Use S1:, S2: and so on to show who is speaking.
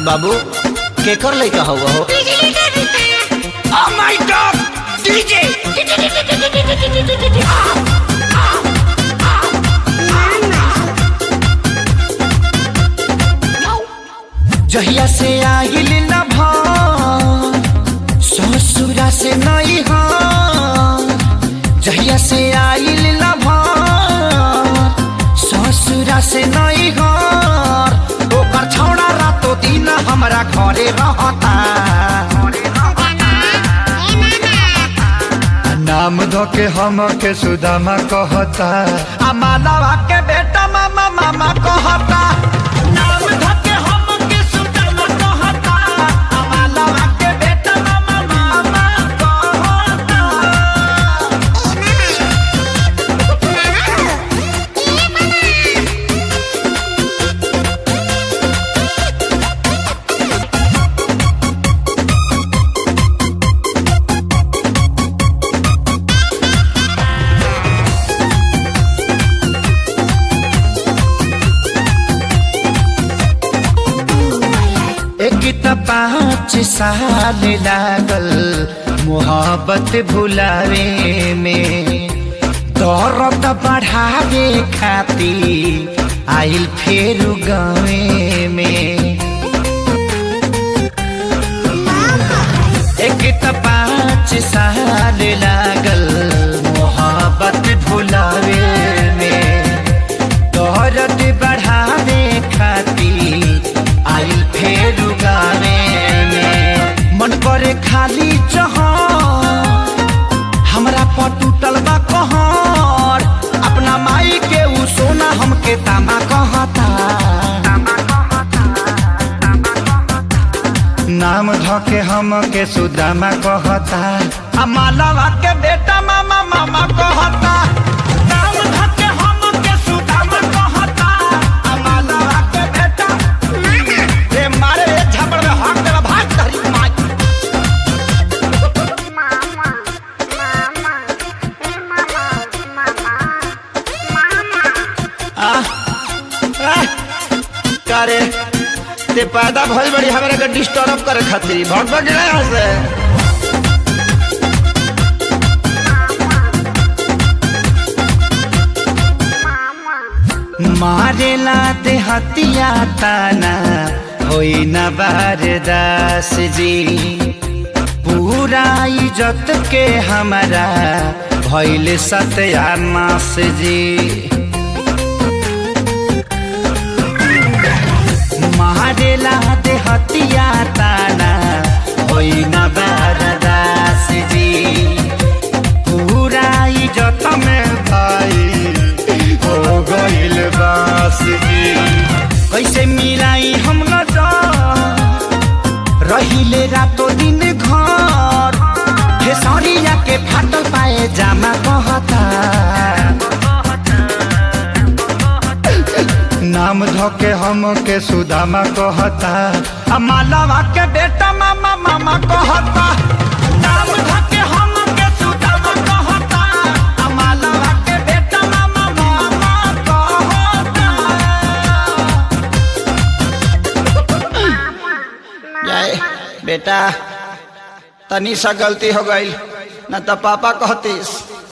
S1: बाबू केकर लइका हुआ हो?
S2: Oh my God! DJ! जहिया से आइल न ससुरा से नहीं जहिया से आइल न ससुरा से नहीं ओकर छौड़ा रातो दिन हमरा घरे रहता।
S3: नाम धोके हम के सुदामा कहता,
S2: आ मालवा के बेटा मामा मामा कहता। नाम धोके हम के सुदामा कहता, आ मालवा के बेटा मामा मामा कहता। एक त 5 साल लागल मोहब्बत भुलावे में, दर्द बढ़ावे खातिर आइल फेर गावे में। एक त 5 साल लागल मोहब्बत भुलावे में, दर्द बढ़ावे खातिर आइल फेर गावे में। मन करे खाली जहां हमरा पर टूटल बा कहर, अपना माई के उ सोना हमके तामा कहता।
S3: नाम धोके हम के सुदामा कहता,
S2: आ मालवा के बेटा मामा मामा कहता। नाम धके हम के सुदामा कहता, आ मालवा के बेटा रे मारे झपड़ में हाथ देला भाग धरी माई। करे ते पैदा भइल बड़ी हमरा के डिस्टर्ब करे खातिर भग भग गया यहाँ से। मारेला ते हतिया ताना होई न बारदास जी, पूरा इज्जत के हमारा भइल सत्यानाश जी। मारेला ते हतिया ताना होई न बारदास जी, पूरा इज्जत में भाई
S3: हो गइल बास जी।
S2: कैसे मिलाई हम न रहिले रातो दिन घर, खेसरिया के फाटल पाए जामा कहता।
S3: नाम धोके हम के सुदामा कहता,
S2: आ मालवा के बेटा मामा मामा कहता। नाम धके हम के सुदामा कहता, आ मालवा के बेटा मामा मामा कहता। जाए बेटा तनी सा गलती हो गई न तो पापा कहतीस।